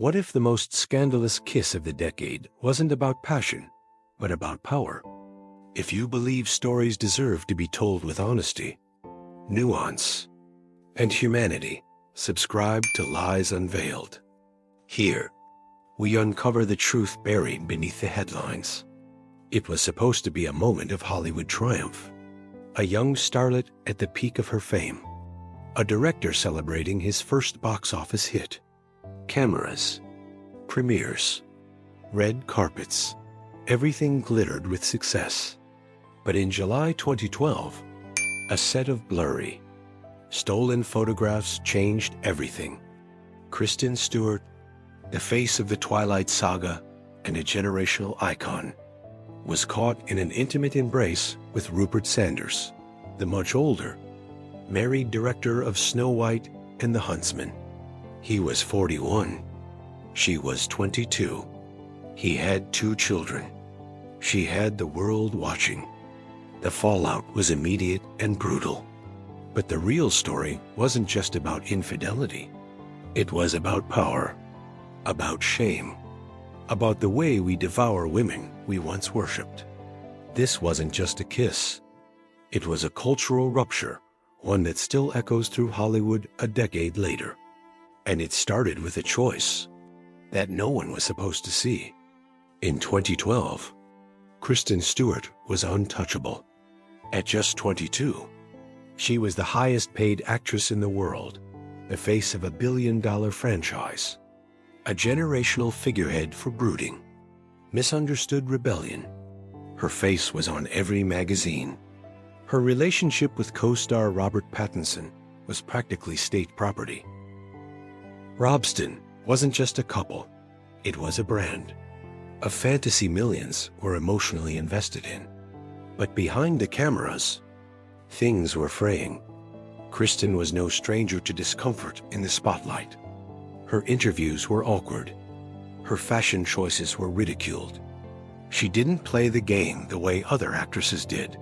What if the most scandalous kiss of the decade wasn't about passion, but about power? If you believe stories deserve to be told with honesty, nuance, and humanity, subscribe to Lies Unveiled. Here, we uncover the truth buried beneath the headlines. It was supposed to be a moment of Hollywood triumph. A young starlet at the peak of her fame. A director celebrating his first box office hit. Cameras, premieres, red carpets. Everything glittered with success. But in July 2012, a set of blurry, stolen photographs changed everything. Kristen Stewart, the face of the Twilight saga and a generational icon, was caught in an intimate embrace with Rupert Sanders, the much older, married director of Snow White and the Huntsman. He was 41. She was 22. He had 2 children. She had the world watching. The fallout was immediate and brutal. But the real story wasn't just about infidelity. It was about power, about shame, about the way we devour women we once worshipped. This wasn't just a kiss. It was a cultural rupture, one that still echoes through Hollywood a decade later. And it started with a choice that no one was supposed to see. In 2012, Kristen Stewart was untouchable. At just 22, she was the highest-paid actress in the world, the face of a billion-dollar franchise, a generational figurehead for brooding, misunderstood rebellion. Her face was on every magazine. Her relationship with co-star Robert Pattinson was practically state property. Robston wasn't just a couple, it was a brand, a fantasy millions were emotionally invested in. But behind the cameras, things were fraying. Kristen was no stranger to discomfort in the spotlight. Her interviews were awkward. Her fashion choices were ridiculed. She didn't play the game the way other actresses did,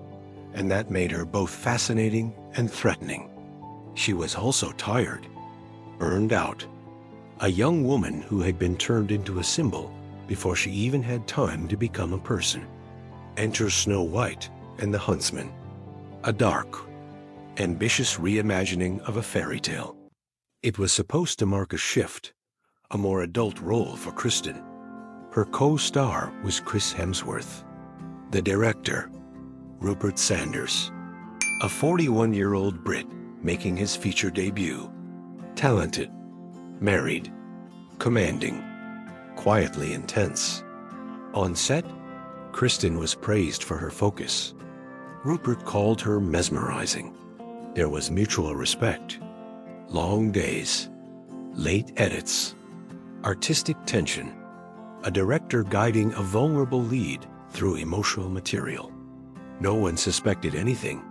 and that made her both fascinating and threatening. She was also tired, burned out, a young woman who had been turned into a symbol before she even had time to become a person. Enter Snow White and the Huntsman, a dark, ambitious reimagining of a fairy tale. It was supposed to mark a shift, a more adult role for Kristen. Her co-star was Chris Hemsworth. The director, Rupert Sanders, a 41-year-old Brit making his feature debut. Talented, married, commanding, quietly intense. On set, Kristen was praised for her focus. Rupert called her mesmerizing. There was mutual respect. Long days, late edits, artistic tension, a director guiding a vulnerable lead through emotional material. No one suspected anything,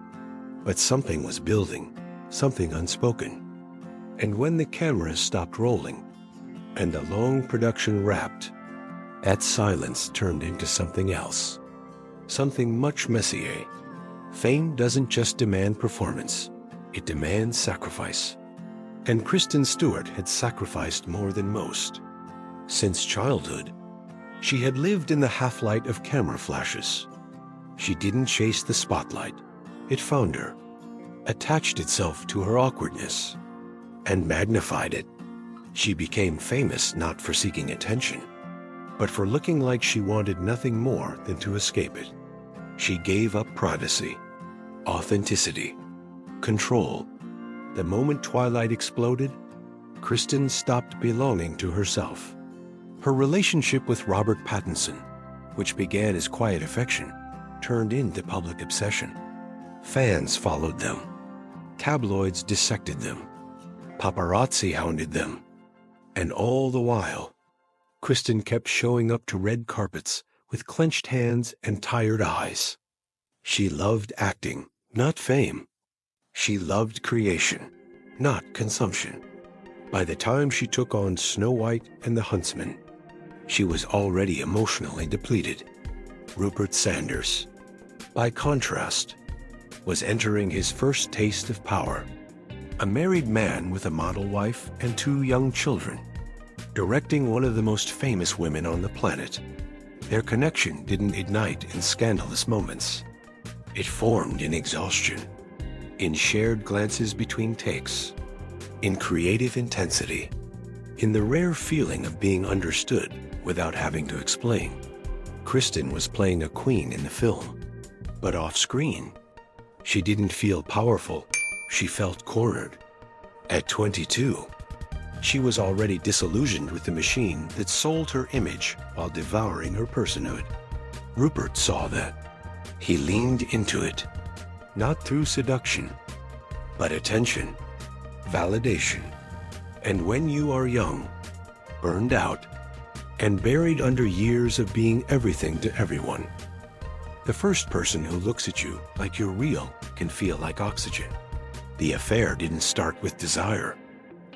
but something was building, something unspoken. And when the cameras stopped rolling and the long production wrapped, that silence turned into something else, something much messier. Fame doesn't just demand performance, it demands sacrifice. And Kristen Stewart had sacrificed more than most. Since childhood, she had lived in the half-light of camera flashes. She didn't chase the spotlight. It found her, attached itself to her awkwardness, and magnified it. She became famous not for seeking attention, but for looking like she wanted nothing more than to escape it. She gave up privacy, authenticity, control. The moment Twilight exploded, Kristen stopped belonging to herself. Her relationship with Robert Pattinson, which began as quiet affection, turned into public obsession. Fans followed them. Tabloids dissected them. Paparazzi hounded them. And all the while, Kristen kept showing up to red carpets with clenched hands and tired eyes. She loved acting, not fame. She loved creation, not consumption. By the time she took on Snow White and the Huntsman, she was already emotionally depleted. Rupert Sanders, by contrast, was entering his first taste of power. A married man with a model wife and 2 young children. directing one of the most famous women on the planet. Their connection didn't ignite in scandalous moments. It formed in exhaustion, in shared glances between takes, in creative intensity, in the rare feeling of being understood without having to explain. Kristen was playing a queen in the film, but off-screen, she didn't feel powerful, she felt cornered. At 22, she was already disillusioned with the machine that sold her image while devouring her personhood. Rupert saw that. He leaned into it, not through seduction, but attention, validation. And when you are young, burned out, and buried under years of being everything to everyone, the first person who looks at you like you're real can feel like oxygen. The affair didn't start with desire.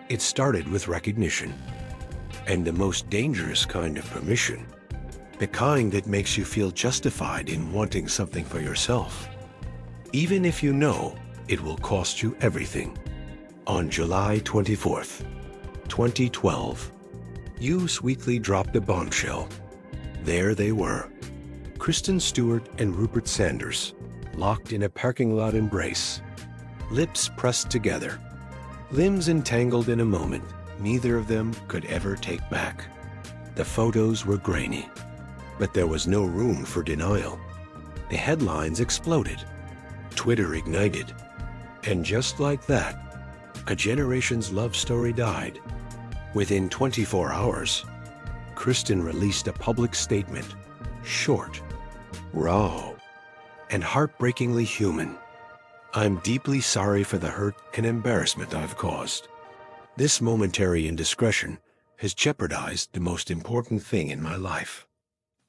It started with recognition, and the most dangerous kind of permission, the kind that makes you feel justified in wanting something for yourself, even if you know it will cost you everything. On July 24th, 2012, Us Weekly dropped a bombshell. There they were, Kristen Stewart and Rupert Sanders, locked in a parking lot embrace, lips pressed together, limbs entangled in a moment neither of them could ever take back. The photos were grainy, but there was no room for denial. The headlines exploded, Twitter ignited, and just like that, a generation's love story died. Within 24 hours, Kristen released a public statement, short, raw, and heartbreakingly human. I'm deeply sorry for the hurt and embarrassment I've caused. This momentary indiscretion has jeopardized the most important thing in my life,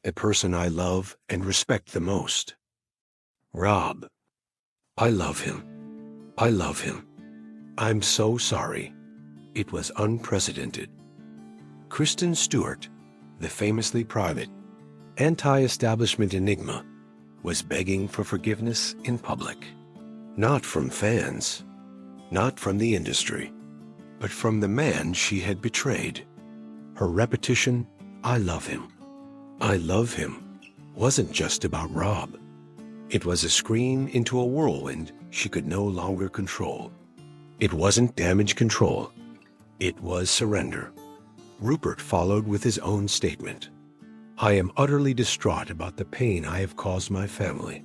a person I love and respect the most. Rob. I love him. I love him. I'm so sorry. It was unprecedented. Kristen Stewart, the famously private, anti-establishment enigma, was begging for forgiveness in public. Not from fans, not from the industry, but from the man she had betrayed. Her repetition, I love him, wasn't just about Rob. It was a scream into a whirlwind she could no longer control. It wasn't damage control. It was surrender. Rupert followed with his own statement. I am utterly distraught about the pain I have caused my family.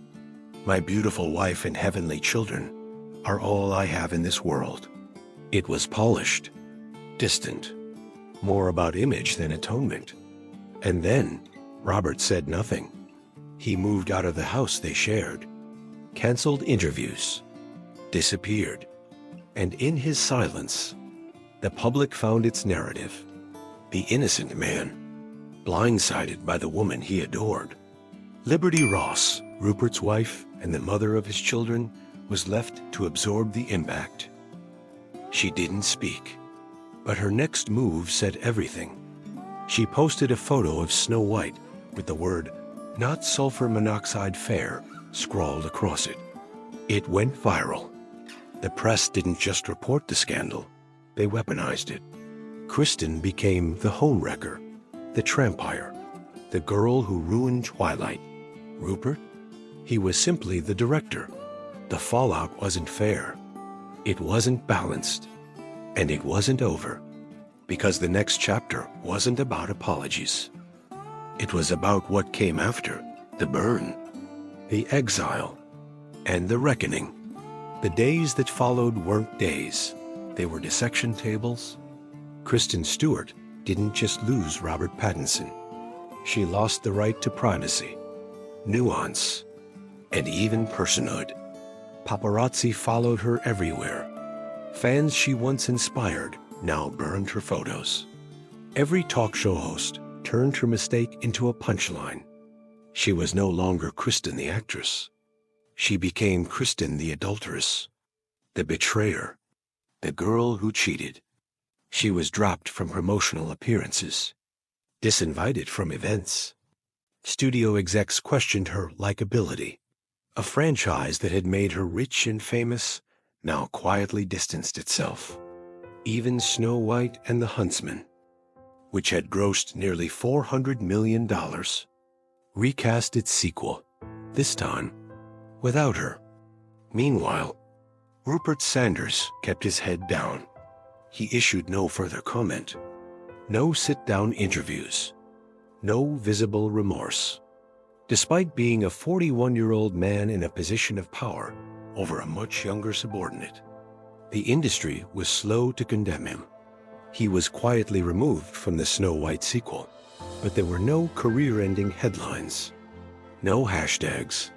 My beautiful wife and heavenly children are all I have in this world. It was polished, distant, more about image than atonement. And then, Robert said nothing. He moved out of the house they shared, canceled interviews, disappeared. And in his silence, the public found its narrative. The innocent man, blindsided by the woman he adored. Liberty Ross, Rupert's wife and the mother of his children, was left to absorb the impact. She didn't speak, but her next move said everything. She posted a photo of Snow White with the word, "Not sulfur monoxide fair," scrawled across it. It went viral. The press didn't just report the scandal, they weaponized it. Kristen became the homewrecker, the trampire, the girl who ruined Twilight. Rupert? He was simply the director. The fallout wasn't fair. It wasn't balanced. And it wasn't over. Because the next chapter wasn't about apologies. It was about what came after, the burn, the exile, and the reckoning. The days that followed weren't days. They were dissection tables. Kristen Stewart didn't just lose Robert Pattinson. She lost the right to privacy, nuance, and even personhood. Paparazzi followed her everywhere. Fans she once inspired now burned her photos. Every talk show host turned her mistake into a punchline. She was no longer Kristen the actress. She became Kristen the adulteress, the betrayer, the girl who cheated. She was dropped from promotional appearances, disinvited from events. Studio execs questioned her likability. A franchise that had made her rich and famous now quietly distanced itself. Even Snow White and the Huntsman, which had grossed nearly $400 million, recast its sequel, this time without her. Meanwhile, Rupert Sanders kept his head down. He issued no further comment, no sit-down interviews, no visible remorse. Despite being a 41-year-old man in a position of power over a much younger subordinate, the industry was slow to condemn him. He was quietly removed from the Snow White sequel, but there were no career-ending headlines, no hashtags,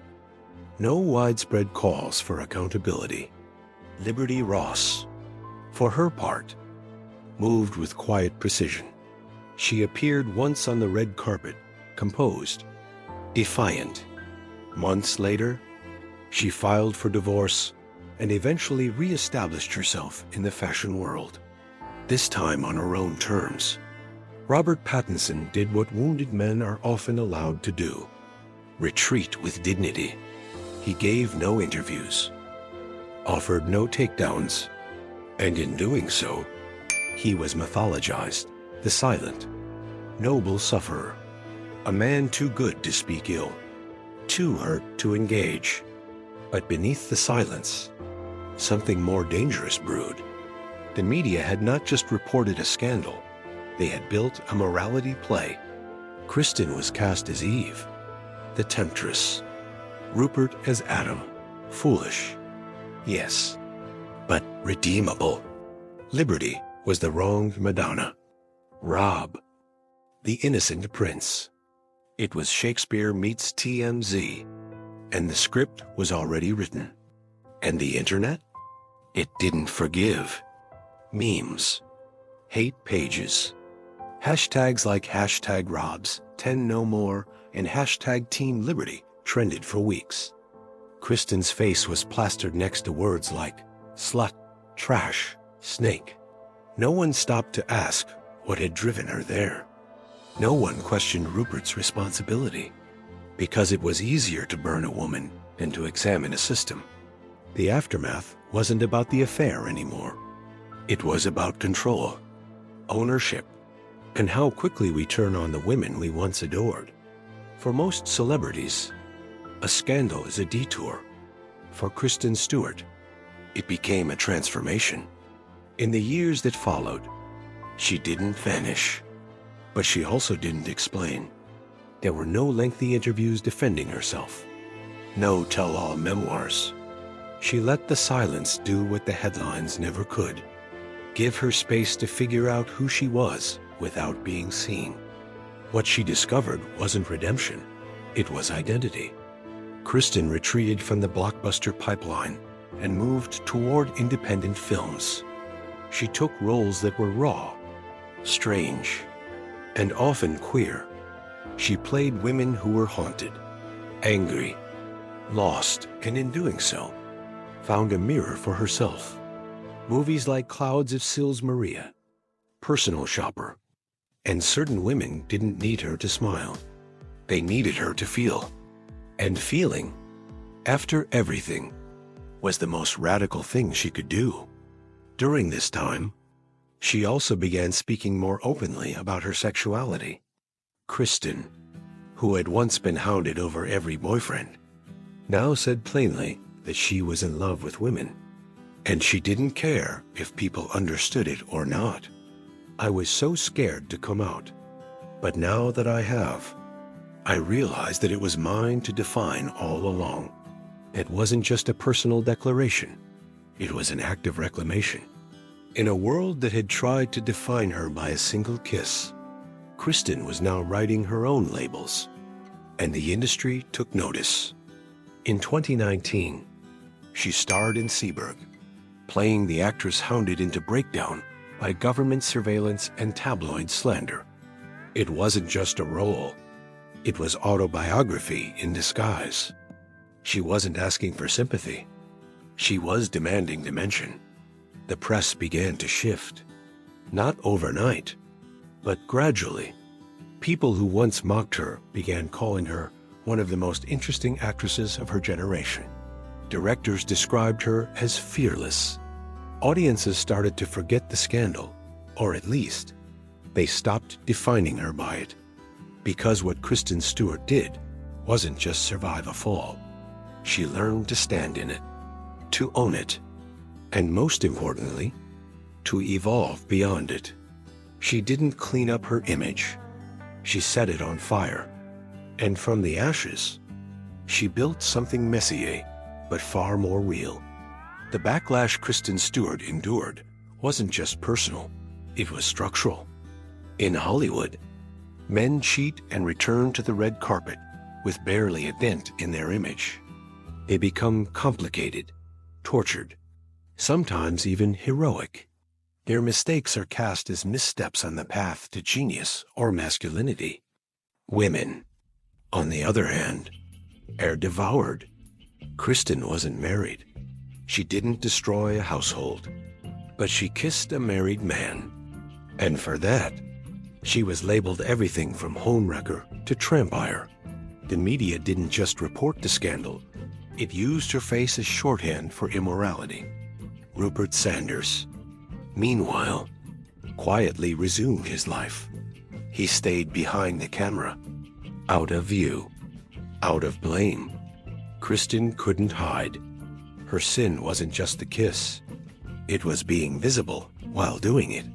no widespread calls for accountability. Liberty Ross, for her part, moved with quiet precision. She appeared once on the red carpet, composed, defiant. Months later, she filed for divorce and eventually re-established herself in the fashion world, this time on her own terms. Robert Pattinson did what wounded men are often allowed to do: retreat with dignity. He gave no interviews, offered no takedowns, and in doing so, he was mythologized, the silent, noble sufferer, a man too good to speak ill, too hurt to engage. But beneath the silence, something more dangerous brewed. The media had not just reported a scandal, they had built a morality play. Kristen was cast as Eve, the temptress. Rupert as Adam, foolish, yes, but redeemable. Liberty was the wronged Madonna. Rob, the innocent prince. It was Shakespeare meets TMZ, and the script was already written. And the internet? It didn't forgive. Memes, hate pages, hashtags like hashtag Robs, 10 no more, and hashtag Team Liberty trended for weeks. Kristen's face was plastered next to words like slut, trash, snake. No one stopped to ask what had driven her there. No one questioned Rupert's responsibility, because it was easier to burn a woman than to examine a system. The aftermath wasn't about the affair anymore. It was about control, ownership, and how quickly we turn on the women we once adored. For most celebrities, a scandal is a detour. For Kristen Stewart, it became a transformation. In the years that followed, she didn't vanish, but she also didn't explain. There were no lengthy interviews defending herself, no tell-all memoirs. She let the silence do what the headlines never could: give her space to figure out who she was without being seen. What she discovered wasn't redemption, it was identity. Kristen retreated from the blockbuster pipeline and moved toward independent films. She took roles that were raw, strange, and often queer. She played women who were haunted, angry, lost, and in doing so, found a mirror for herself. Movies like Clouds of Sils Maria, Personal Shopper, and Certain Women didn't need her to smile. They needed her to feel. And feeling, after everything, was the most radical thing she could do. During this time, she also began speaking more openly about her sexuality. Kristen, who had once been hounded over every boyfriend, now said plainly that she was in love with women, and she didn't care if people understood it or not. I was so scared to come out, but now that I have, I realized that it was mine to define all along. It wasn't just a personal declaration, it was an act of reclamation. In a world that had tried to define her by a single kiss, Kristen was now writing her own labels, and the industry took notice. In 2019, she starred in Seberg, playing the actress hounded into breakdown by government surveillance and tabloid slander. It wasn't just a role, it was autobiography in disguise. She wasn't asking for sympathy, she was demanding dimension. The press began to shift, not overnight, but gradually. People who once mocked her began calling her one of the most interesting actresses of her generation. Directors described her as fearless. Audiences started to forget the scandal, or at least They stopped defining her by it. Because what Kristen Stewart did wasn't just survive a fall. She learned to stand in it, to own it, and most importantly, to evolve beyond it. She didn't clean up her image. She set it on fire. And from the ashes, she built something messy, but far more real. The backlash Kristen Stewart endured wasn't just personal, it was structural. In Hollywood, men cheat and return to the red carpet with barely a dent in their image. They become complicated, tortured, sometimes even heroic. Their mistakes are cast as missteps on the path to genius or masculinity. Women, on the other hand, are devoured. Kristen wasn't married. She didn't destroy a household, but she kissed a married man. And for that, she was labeled everything from homewrecker to trampire. The media didn't just report the scandal, it used her face as shorthand for immorality. Rupert Sanders, meanwhile, quietly resumed his life. He stayed behind the camera, out of view, out of blame. Kristen couldn't hide. Her sin wasn't just the kiss. It was being visible while doing it.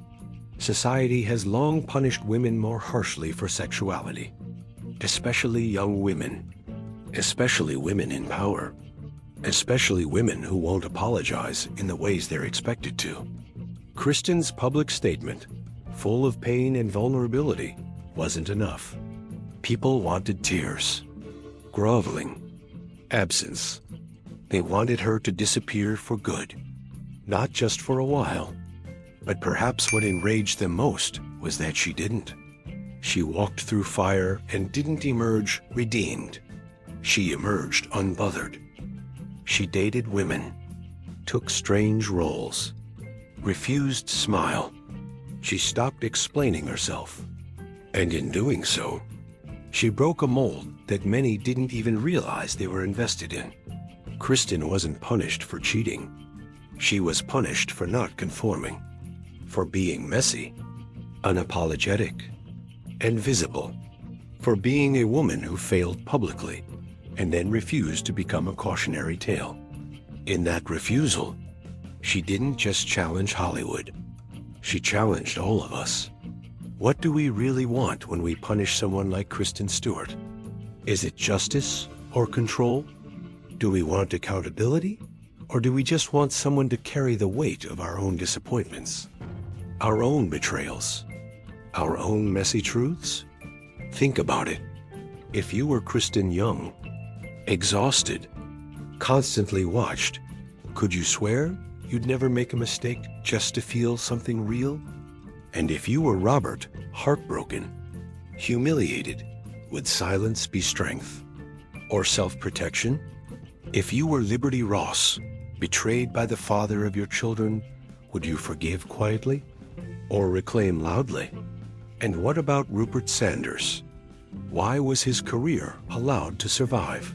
Society has long punished women more harshly for sexuality, especially young women, especially women in power, especially women who won't apologize in the ways they're expected to. Kristen's public statement, full of pain and vulnerability, wasn't enough. People wanted tears, groveling, absence. They wanted her to disappear for good, not just for a while. But perhaps what enraged them most was that she didn't. She walked through fire and didn't emerge redeemed. She emerged unbothered. She dated women, took strange roles, refused to smile. She stopped explaining herself. And in doing so, she broke a mold that many didn't even realize they were invested in. Kristen wasn't punished for cheating. She was punished for not conforming, for being messy, unapologetic, and visible, for being a woman who failed publicly and then refused to become a cautionary tale. In that refusal, she didn't just challenge Hollywood. She challenged all of us. What do we really want when we punish someone like Kristen Stewart? Is it justice or control? Do we want accountability? Or do we just want someone to carry the weight of our own disappointments, our own betrayals, our own messy truths? Think about it. If you were Kristen Young, exhausted, constantly watched, could you swear you'd never make a mistake just to feel something real? And if you were Robert, heartbroken, humiliated, would silence be strength or self-protection? If you were Liberty Ross, betrayed by the father of your children, would you forgive quietly or reclaim loudly? And what about Rupert Sanders? Why was his career allowed to survive?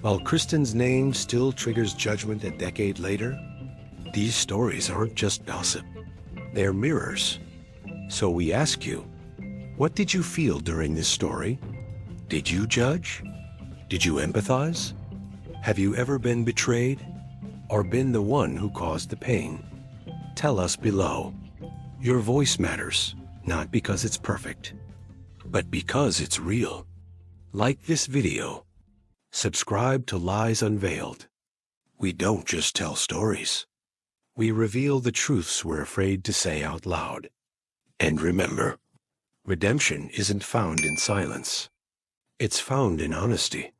While Kristen's name still triggers judgment a decade later, these stories aren't just gossip. They're mirrors. So we ask you, what did you feel during this story? Did you judge? Did you empathize? Have you ever been betrayed or been the one who caused the pain? Tell us below. Your voice matters, not because it's perfect, but because it's real. Like this video. Subscribe to Lies Unveiled. We don't just tell stories. We reveal the truths we're afraid to say out loud. And remember, redemption isn't found in silence. It's found in honesty.